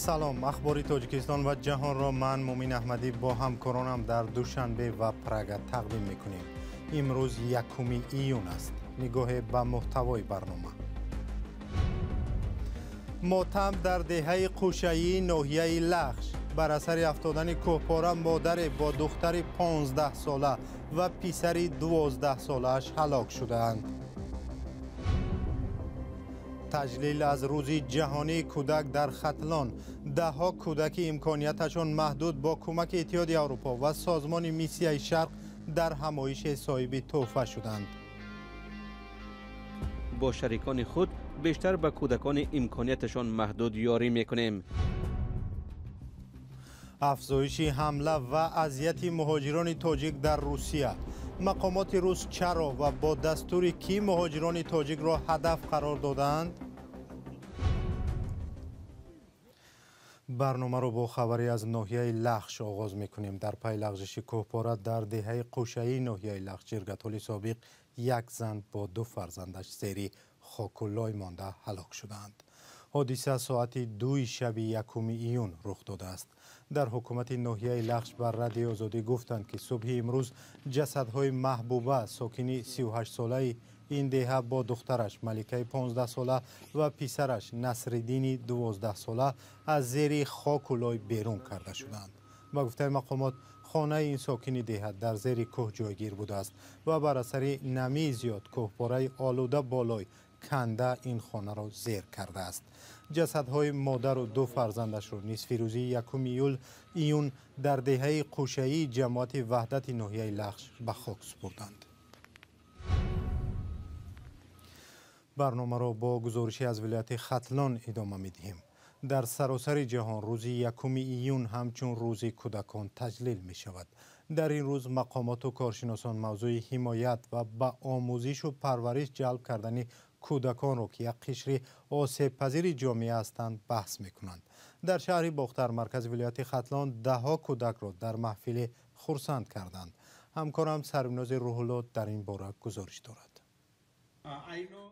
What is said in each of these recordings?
سلام، اخبار تاجیکستان و جهان را من مومین احمدی با همکارانم در دوشنبه و پراگ تقدیم میکنیم. امروز 1 ایون است. نگاه به محتوای برنامه. ماتم در دهه قوشه‌ای ناحیه لخش. بر اثر افتادن کوهپاره مادر با دختر 15 ساله و پسر 12 ساله‌اش هلاک شدند. تجلیل از روز جهانی کودک در ختلان. ده‌ها کودک امکانیتشان محدود با کمک اتحادیه اروپا و سازمان میسیای شرق در همایش صاحب تحفه شدند. با شریکان خود بیشتر به کودکان امکانیتشان محدود یاری میکنیم. افزایش حمله و اذیت مهاجران تاجیک در روسیه. مقامات روس چرا و با دستور کی مهاجران تاجیک را هدف قرار دادند؟ برنامه را با خبری از ناحیه لخش آغاز میکنیم. در پی لغزش کوهپاره در دهه قوشه‌ای ناحیه لخش جرگتال سابق یک زن با 2 فرزندش زیر خاک و لای مانده هلاک شدند. حادثه ساعت 2 شب 1 ایون رخ داده است. در حکومت ناحیه لخش بر رادیو آزادی گفتند که صبح امروز جسدهای محبوبه ساکن 38 ساله این دهه با دخترش ملکه 15 ساله و پسرش نصرالدین 12 ساله از زیر خاک و لای بیرون کرده شدند. با گفته مقامات خانه این ساکن دهه در زیر کوه جایگیر بوده است و بر اثر نمی زیاد کوهپاره آلوده بالای کنده این خانه را زیر کرده است. جسدهای مادر و 2 فرزندش را نصف روزی 1 ایون در دهه قوشه‌ای جماعت وحدت ناحیه لخش به خاک سپردند. برنامه را با گزارشی از ولایت ختلان ادامه می‌دهیم. در سراسر جهان روز 1 ایون همچون روز کودکان تجلیل می شود. در این روز مقامات و کارشناسان موضوع حمایت و به آموزش و پرورش جلب کردن کودکان را که یک قشر آسیب پذیر جامعه هستند بحث می کنند. در شهر باختر مرکز ولایت ختلان 10 کودک را در محفل خرسند کردند. همکارم سربناز روح‌الله در این باره گزارش دارد.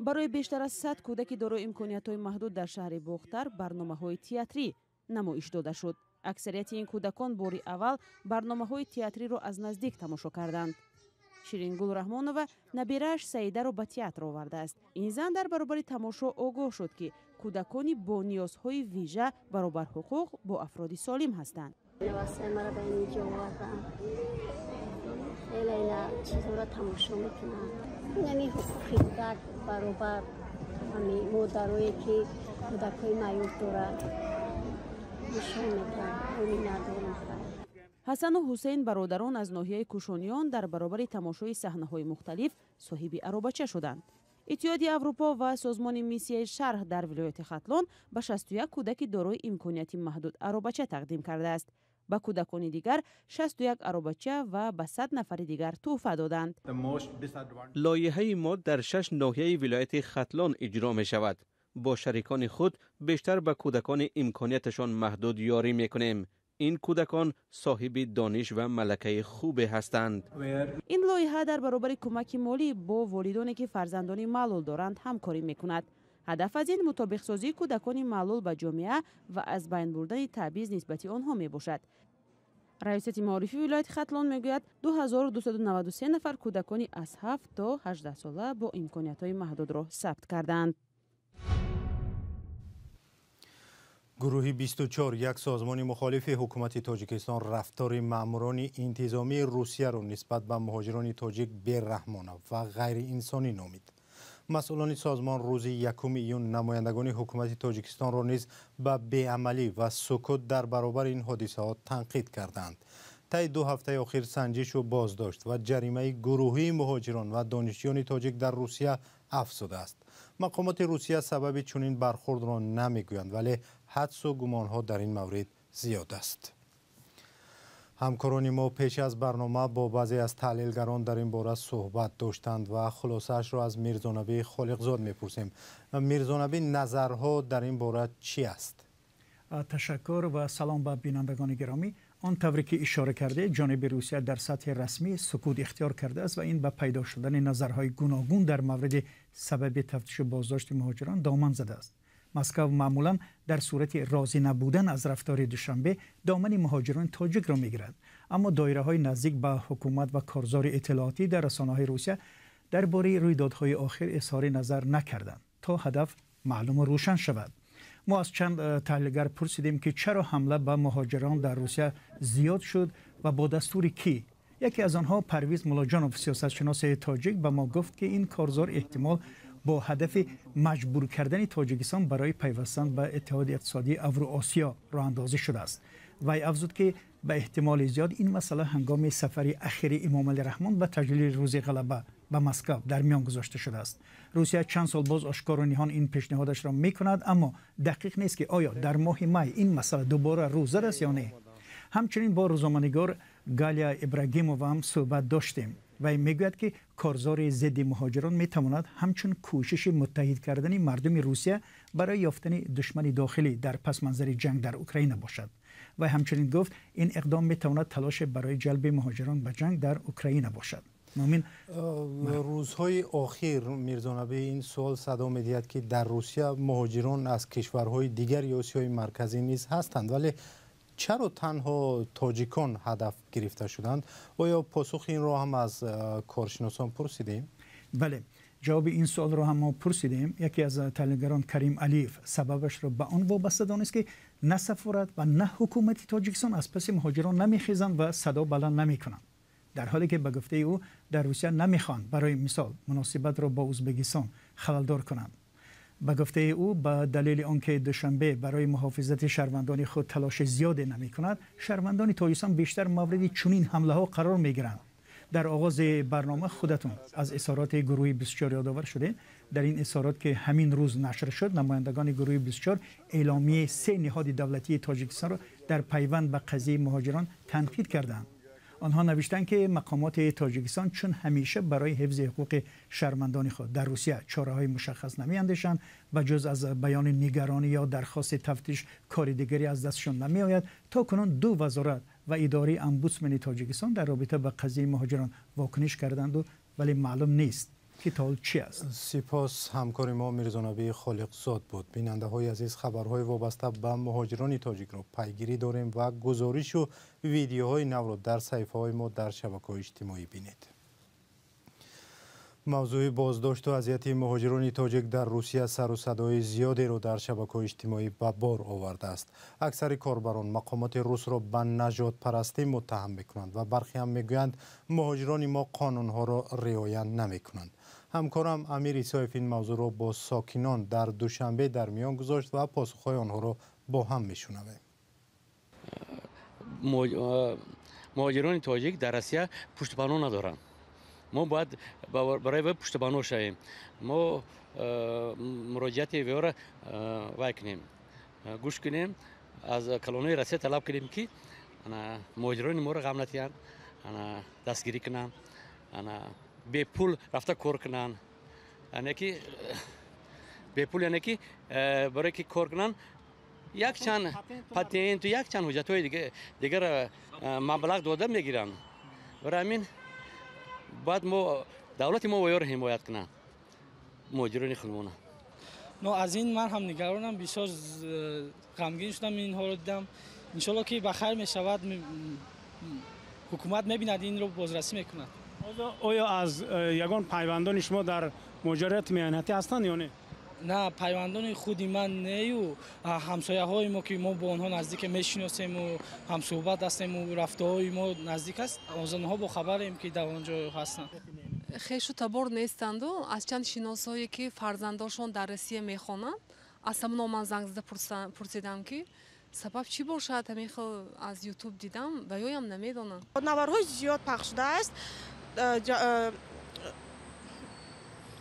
برای بیشتر از 100 کودک دارای امکانیت‌های محدود در شهر باختر برنامه‌های تئاتری نمایش داده شد. اکثریت این کودکان باری اول برنامه‌های تئاتری را از نزدیک تماشا کردند. شیرینگل رحمانова نبیره‌اش سعیده را به تئاتر آورده است. این زن در برابر تماشا آگاه شد که کودکانی با نیازهای ویژه برابر حقوق با افراد سالم هستند. چیزها را تماشا میکنم. یعنی حقوق کودک برابر همین مادرایی که کودکای معیوب دارند نشان میدن همین ندارن. حسن و حسین برادران از ناحیه کوشانیان در برابر تماشای صحنه‌های مختلف صاحب عربچه شدند. اتحادیه اروپا و سازمان میسیای شرق در ولایت ختلان به 61 کودک دارای امکانیت محدود عربچه تقدیم کرده است. به کودکان دیگر 61 عربچه و به 100 نفر دیگر تحفه دادند. لایحه ما در 6 ناحیه ولایت ختلان اجرا می شود. با شریکان خود بیشتر به کودکان امکانیتشان محدود یاری می کنیم. این کودکان صاحب دانش و ملکه خوب هستند. این لایحه در برابر کمک مالی با والدانی که فرزندان معلول دارند همکاری می کند. هدف از این مطابق سازی کودکان معلول به جامعه و از بین بردن تبعیض نسبت آنها می باشد. رئیس معارفی ولایت ختلان می گوید 2293 نفر کودکان از 7 تا 18 ساله با امکانیت‌های محدود را ثبت کردند. گروه 24 یک سازمان مخالف حکومت تاجیکستان رفتار ماموران انتظامی روسیه را نسبت به مهاجران تاجیک بی‌رحمانه و غیر انسانی نامید. مسئولان سازمان روز 1 ایون نمایندگان حکومت تاجیکستان را نیز به بی‌عملی و سکوت در برابر این حادثات تنقید کردند. طی 2 هفته اخیر سنجش و بازداشت و جریمه گروهی مهاجران و دانشجویان تاجیک در روسیه افزوده است. مقامات روسیه سبب چنین برخورد را نمیگویند ولی حدس و گمانها در این مورد زیاد است. همکاران ما پیش از برنامه با بعضی از تحلیلگران در این باره صحبت داشتند و خلاصه‌اش را از میرزانبی خالقزاد میپرسیم. میرزانبی، نظرها در این باره چی است؟ تشکر و سلام به بینندگان گرامی. آن طوری که اشاره کرده جانب روسیه در سطح رسمی سکوت اختیار کرده است و این به پیدا شدن نظرهای گوناگون در مورد سبب تفتیش و بازداشت مهاجران دامن زده است. مسکو معمولا در صورت راضی نبودن از رفتار دوشنبه دامن مهاجران تاجیک را میگیرد، اما دایره‌های نزدیک به حکومت و کارزار اطلاعاتی در رسانه‌های روسیه درباره رویدادهای آخر اظهار نظر نکردند تا هدف معلوم و روشن شود. ما از چند تحلیلگر پرسیدیم که چرا حمله به مهاجران در روسیه زیاد شد و با دستور کی؟ یکی از آنها پرویز ملاجانوف سیاستشناس تاجیک به ما گفت که این کارزار احتمال با هدف مجبور کردن تاجیکستان برای پیوستن به اتحاد اقتصادی اوراسیا راه اندازی شده است. وی افزود که به احتمال زیاد این مسئله هنگام سفر اخیر امام علی رحمان به تجلیل روز غلبه به مسکو در میان گذاشته شده است. روسیه چند سال باز آشکار و نهان این پیشنهادش را میکند، اما دقیق نیست که آیا در ماه می این مسئله دوباره روزه است یا نه. همچنین با روزنامه‌نگار گالیا ابراگیمووا هم صحبت داشتیم و میگوید که کارزار ضد مهاجران میتواند همچون کوشش متحد کردن مردم روسیه برای یافتن دشمن داخلی در پس منظر جنگ در اوکراین باشد. و همچنین گفت این اقدام میتواند تلاش برای جلب مهاجران به جنگ در اوکراین باشد. مؤمن روزهای اخیر میرزا نبی این سوال صدا می‌دهد که در روسیه مهاجران از کشورهای دیگر آسیای مرکزی نیز هستند، ولی چرا تنها تاجیکان هدف گرفته شدند؟ آیا پاسخ این را هم از کارشناسان پرسیدیم؟ بله، جواب این سوال را هم ما پرسیدیم. یکی از تحلیلگران کریم علیف سببش را به آن وابسته دانست که نه سفارت و نه حکومت تاجیکستان از پس مهاجران نمیخیزند و صدا بلند نمیکنند، در حالی که به گفته او در روسیه نمیخوان برای مثال مناسبت را با ازبکستان خللدار کنند. به گفته او به دلیل آنکه دوشنبه برای محافظت شهروندان خود تلاش زیاد نمی کند، شهروندان تاجیکستان بیشتر مورد چنین حمله ها قرار می گیرند. در آغاز برنامه خودتون از اظهارات گروه 24 یادآور شده. در این اظهارات که همین روز نشر شد، نمایندگان گروه 24 اعلامیه 3 نهاد دولتی تاجیکستان را در پیوند به قضیه مهاجران تنقید کردند. آنها نوشتند که مقامات تاجیکستان چون همیشه برای حفظ حقوق شهروندان خود در روسیه چاره‌های مشخص نمی‌اندیشند و جز از بیان نگرانی یا درخواست تفتیش کار دیگری از دستشان نمی‌آید، تا کنون 2 وزارت و اداره امبودسمن تاجیکستان در رابطه با قضیه مهاجران واکنش کردند، ولی معلوم نیست که تا چی است. سپاس همکار ما میرزا نبی خالقزاد بود. بیننده های عزیز، خبرهای وابسته به مهاجران تاجیک را پیگیری داریم و گزارش و ویدیوهای نو را در صفحه های ما در شبکه‌های اجتماعی بینید. موضوع بازداشت و اذیت مهاجران تاجیک در روسیه سر و صدای زیادی را در شبکه‌های اجتماعی به بار آورده است. اکثر کاربران مقامات روس را به نژاد پرستی متهم می‌کنند و برخی هم می‌گویند مهاجران ما قانون‌ها را رعایت نمی‌کنند. همکارم امیر ایسایف این موضوع را با ساکنان در دوشنبه در میان گذاشت و پاسخ‌های آنها را با هم می‌شنویم. مهاجران تاجیک در روسیه پشتیبانی ندارند. ما باید برای پشتیبانی شویم. ما مراجعت وی را وای کنیم، گوش کنیم، از کلونی روسیه طلب کنیم که مهاجران ما را غم نتیان، دستگیری کنند، به پول رفته کار کنند. یعنی که به پول، یعنی که برای که کار کنند یک چند پاتنت و یک چند حجت‌های دیگر مبلغ داده میگیرند. برای همین باید ما دولت ما ویار حمایت کنه مهاجران خودمون. نه، از این من هم نگرانم، بسیار غمگین شدم اینها رو دیدم. ان شاءالله که بخیر میشود، حکومت میبیند این رو بازرسی میکند. آیا از یگان پیوندان شما در مهاجرت میانتی هستند یا نه؟ نه، پیوندان خودی من نه و همسایه های ما که ما با آنها نزدیک میشناسیم و هم صحبت هستیم و رفته های ما نزدیک است، از آنها با خبریم که در آنجا هستند. خیش و تبار نیستند و از چند شناسایی که فرزنداشون در روسیه میخوانند از همون من زنگ زده پرسیدم که سبب چی باشد. همین خیلی از یوتیوب دیدم و یایم نمیدونم. نوارهای زیاد پخش شده است.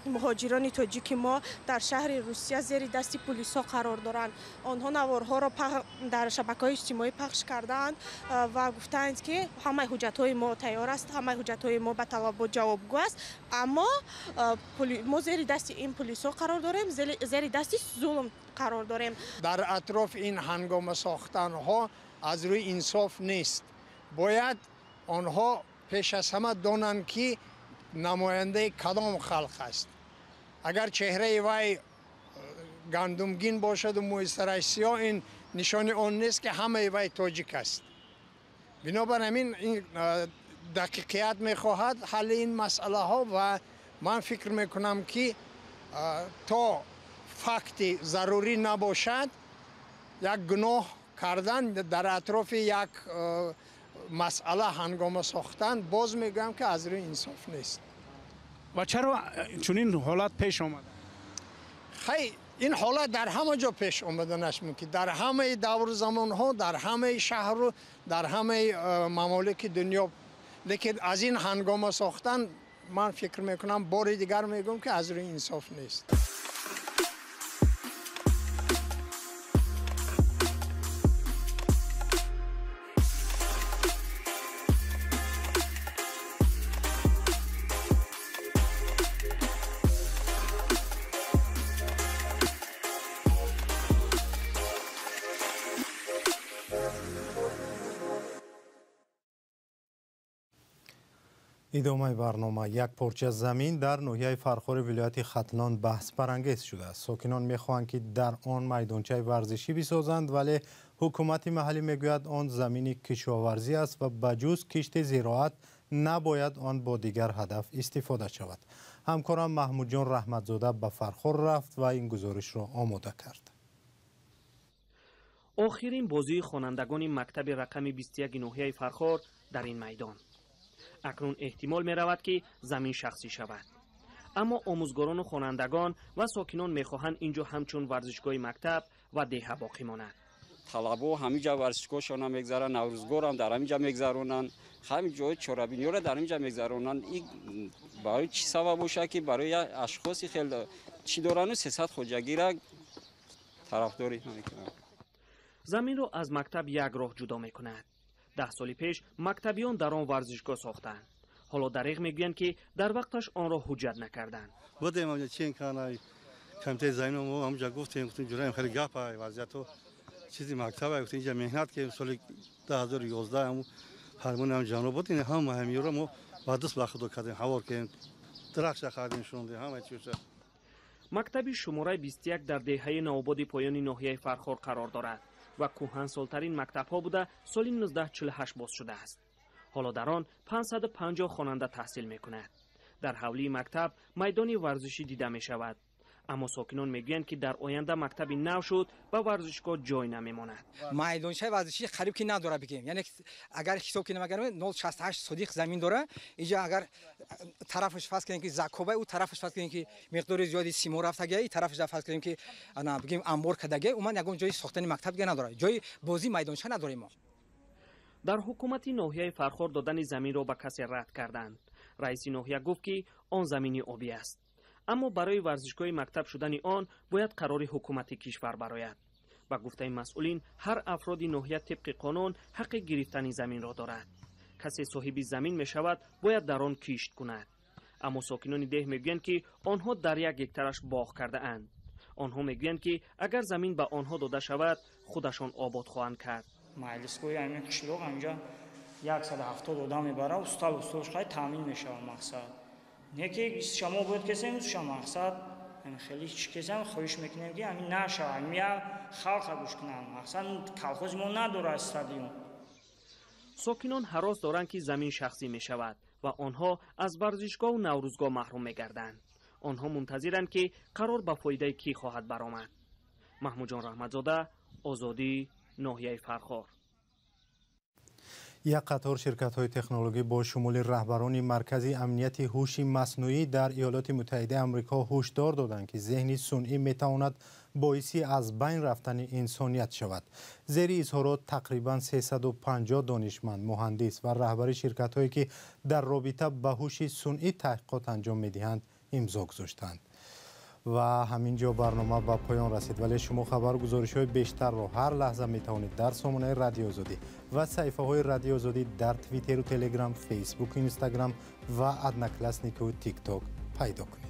مهاجران تاجیک ما در شهر روسیه زیر دست پلیسا قرار دارند. آنها نوارها را در شبکه‌های اجتماعی پخش کردند و گفتند که همه حجت‌های ما تیار است، همه حجت‌های ما به طلب جوابگو است، اما ما زیر دست این پلیسا قرار داریم، زیر دست ظلم قرار داریم. در اطراف این هنگام ساختن‌ها از روی انصاف نیست. باید آنها پیش از همه دانند که نماینده کدام خلق است. اگر چهره وی گندمگین باشد و موی سرش سیاه، این نشان آن نیست که همه وی تاجیک است. بنابراین این دقیقیت میخواهد حل این مسئله ها و من فکر میکنم که تا فکت ضروری نباشد یک گناه کردن در اطراف یک مسئله هنگام ساختن، باز میگم که از روی انصاف نیست. و چرا چنین حالت پیش آمد؟ خیلی این حالت در همه جا پیش آمده نشمون که در همه دور زمان ها، در همه شهر و در همه ممالک دنیا، لیکن از این هنگام ساختن من فکر میکنم بار دیگر میگم که از روی انصاف نیست. ادامه برنامه. یک پارچه زمین در ناحیه فرخار ولایت ختلان بحث برانگیز شده است. ساکنان میخواهند که در آن میدانچه ورزشی بسازند، ولی حکومت محلی میگوید آن زمین کشاورزی است و بجز کشت زراعت نباید آن با دیگر هدف استفاده شود. همکارم محمود جان رحمتزاده به فرخار رفت و این گزارش را آماده کرد. آخرین بازی خوانندگان مکتب رقم 21 ناحیه فرخار در این میدان. اکنون احتمال می رود که زمین شخصی شود، اما آموزگاران و خوانندگان و ساکنان می خواهند اینجا همچون ورزشگاه مکتب و دهه باقی ماند. طلبا همینجا ورزشگاهشان هم میگذرن، نوروزگار هم در همینجا میگذرونن، همین جای چهاربینی را در همینجا میگذرونن. این برای چی سبب باشه که برای اشخاصی خیلی چی دارن و 300 خودجگی را طرفداری نمیکنن. زمین را از مکتب یک راه جدا میکند. 10 سال پیش مکتبیان در آن ورزشگاه ساختند. حالا دریغ میگویند که در وقتش آن را حجت نکردند. بودیم اونجا چی کنه کمیته زمین ما اونجا گفتیم جورایم خیلی گپه وضعیت و چیزی مکتب گفتیم اینجا مهنت که سال 2011 هم هرمون هم جانو بود، این هم همیورا ما بعد دوست بخدو کردیم هوار که درخش خریدیم شونده همه چیز. مکتب شماره 21 در دهه نوآباد پایان ناحیه فرخار قرار دارد و کهن سالترین مکتب ها بوده سال 1948 باز شده است. حالا در آن 550 خواننده تحصیل می کند. در حولی مکتب میدان ورزشی دیده می شود، اما ساکنان می گویند که در آینده مکتبی نو شد و ورزشگاه جای نمی ماند. میدانچه ورزشی قریب که نداره بگیم، یعنی اگر حساب کنیم اگر 068 صدیق زمین داره، اینجا اگر طرفش فرض کنیم که زکوبه او طرفش فرض کنیم که مقدار زیادی سیمو رفته گه، این طرفش فرض کنیم که انا بگیم انبار کدگه، اون یگان جای ساختن مکتب دیگه نداره، جای بازی میدانچه نداریم ما. در حکومت ناحیه فرخار دادن زمین را به کسی رد کردند. رئیس ناحیه گفت که آن زمین آبی است، اما برای ورزشگاه مکتب شدن آن باید قرار حکومت کشور برآید. با گفته مسئولین هر افراد ناحیه طبق قانون حق گرفتن زمین را دارد. کسی صاحب زمین می شود باید در آن کشت کند. اما ساکنان ده میگویند که آنها در یک هکتارش باغ کرده اند. آنها میگویند که اگر زمین به آنها داده شود خودشان آباد خواهند کرد. مجلسگاه همین قشلوق اینجا 170 آدم میبره، استالش خیلی تامین میشه. مقصد نه که شما باید کسی نیست، شما مقصد خیلی کسی هم خواهش میکنیم که همین نشه، همین خلق گوش کنن. مقصد کلخوز ما نداره استادیوم. ساکنان هراس دارند که زمین شخصی می شود و آنها از ورزشگاه و نوروزگاه محروم می گردند. آنها منتظرند که قرار به فایده کی خواهد برآمد. محمود جان رحمتزاده، آزادی، ناحیه فرخار. یک قطار شرکت‌های تکنولوژی با شمول رهبران مرکز امنیت هوش مصنوعی در ایالات متحده آمریکا هشدار دادند که ذهن صنعی میتواند باعثی از بین رفتن انسانیت شود. زیر اظهارات تقریباً 350 دانشمند، مهندس و رهبر شرکت‌هایی که در رابطه با هوش صنعی تحقیقات انجام می‌دهند امضا گذاشتند. و همینجا برنامه به پایان رسید، ولی شما خبر و گزارش‌های بیشتر را هر لحظه میتوانید در سامانه رادیو آزادی و صفحه‌های رادیو آزادی در توییتر و تلگرام، فیسبوک، اینستاگرام و ادنکلاسنیک و تیک تاک پیدا کنید.